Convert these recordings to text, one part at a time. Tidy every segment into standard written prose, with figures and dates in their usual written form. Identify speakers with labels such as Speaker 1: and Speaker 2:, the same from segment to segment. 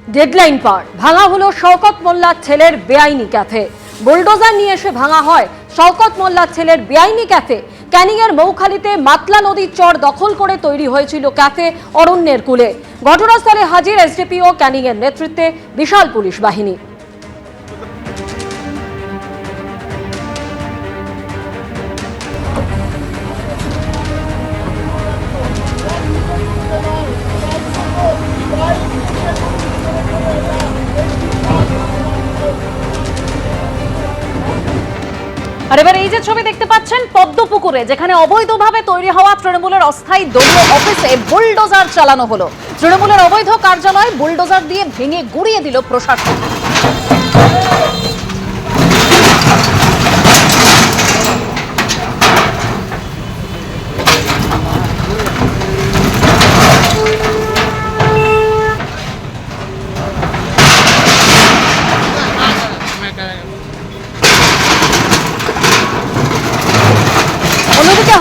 Speaker 1: Deadline পার ভাঙা হলো শওকত মোল্লার ছেলের বেআইনি ক্যাফে। বুলডোজার নিয়ে এসে ভাঙা হয় শওকত মোল্লার ছেলের বেআইনি ক্যাফে। ক্যানিংয়ের মৌখালীতে মাতলা নদীর চর দখল করে তৈরি হয়েছিল ক্যাফে অরণ্যের কূলে। ঘটনাস্থলে হাজির এসডিপিও ক্যানিংয়ের নেতৃত্বে বিশাল পুলিশ বাহিনী।
Speaker 2: আর এবার এই যে ছবি দেখতে পাচ্ছেন পদ্মপুকুরে, যেখানে অবৈধভাবে তৈরি হওয়া তৃণমূলের অস্থায়ী দলীয় অফিসে বুলডোজার চালানো হলো। তৃণমূলের অবৈধ কার্যালয় বুলডোজার দিয়ে ভেঙে গুড়িয়ে দিল প্রশাসন।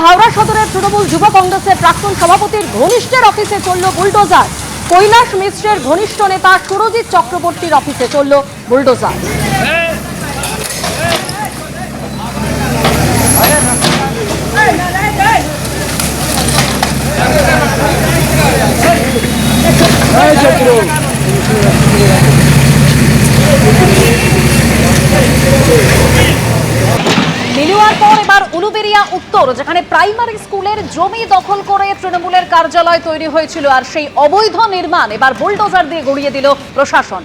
Speaker 1: হাওড়া সদরের তৃণমূল যুব কংগ্রেসের প্রাক্তন সভাপতির ঘনিষ্ঠের অফিসে চলল বুলডোজার। কৈলাস মিশ্রের ঘনিষ্ঠ নেতা সুরজিৎ চক্রবর্তীর অফিসে চলল বুলডোজার।
Speaker 2: লিলুয়ার পর এবার উলুবেড়িয়া উত্তর, যেখানে প্রাইমারি স্কুলের জমি দখল করে তৃণমূলের কার্যালয় তৈরি হয়েছিল, আর সেই অবৈধ নির্মাণ এবার বুলডোজার দিয়ে গুড়িয়ে দিল প্রশাসন।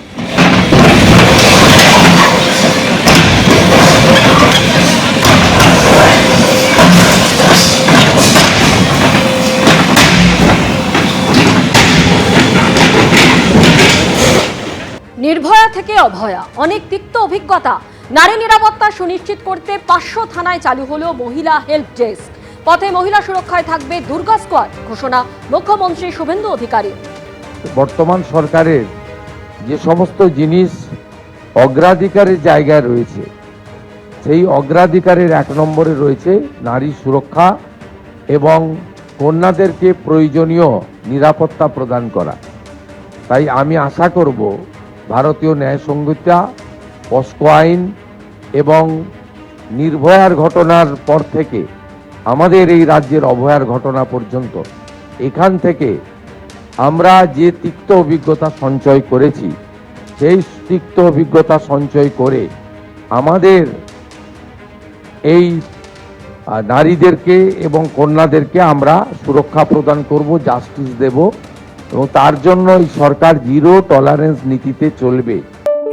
Speaker 1: নির্ভয়া থেকে অভয়া, অনেক তিক্ত অভিজ্ঞতা। নারী নিরাপত্তা সুনিশ্চিত করতে 500 থানায় চালু হলো মহিলা হেল্প ডেস্ক। পথে মহিলা সুরক্ষায় থাকবে দুর্গা স্কোয়াড, ঘোষণা মুখ্যমন্ত্রী শুভেন্দু অধিকারী।
Speaker 3: বর্তমান সরকারের যে সমস্ত জিনিস অগ্রাধিকারের জায়গায় রয়েছে, সেই অগ্রাধিকারের 1 নম্বরে রয়েছে নারী সুরক্ষা এবং কন্যাদেরকে প্রয়োজনীয় নিরাপত্তা প্রদান করা। তাই আমি আশা করব ভারতীয় ন্যায় সংহিতা, পস্কো আইন এবং নির্ভয়ার ঘটনার পর থেকে আমাদের এই রাজ্যের অভয়ার ঘটনা পর্যন্ত এখান থেকে আমরা যে তিক্ত অভিজ্ঞতা সঞ্চয় করেছি, সেই তিক্ত অভিজ্ঞতা সঞ্চয় করে আমাদের এই নারীদেরকে এবং কন্যাদেরকে আমরা সুরক্ষা প্রদান করব, জাস্টিস দেব, এবং তার জন্য এই সরকার জিরো টলারেন্স নীতিতে চলবে।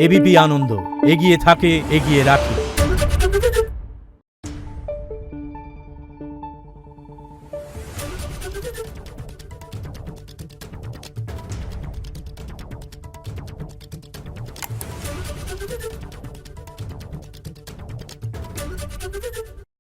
Speaker 4: এবিপি আনন্দ, এগিয়ে থাকে, এগিয়ে রাখে।
Speaker 5: Thank you.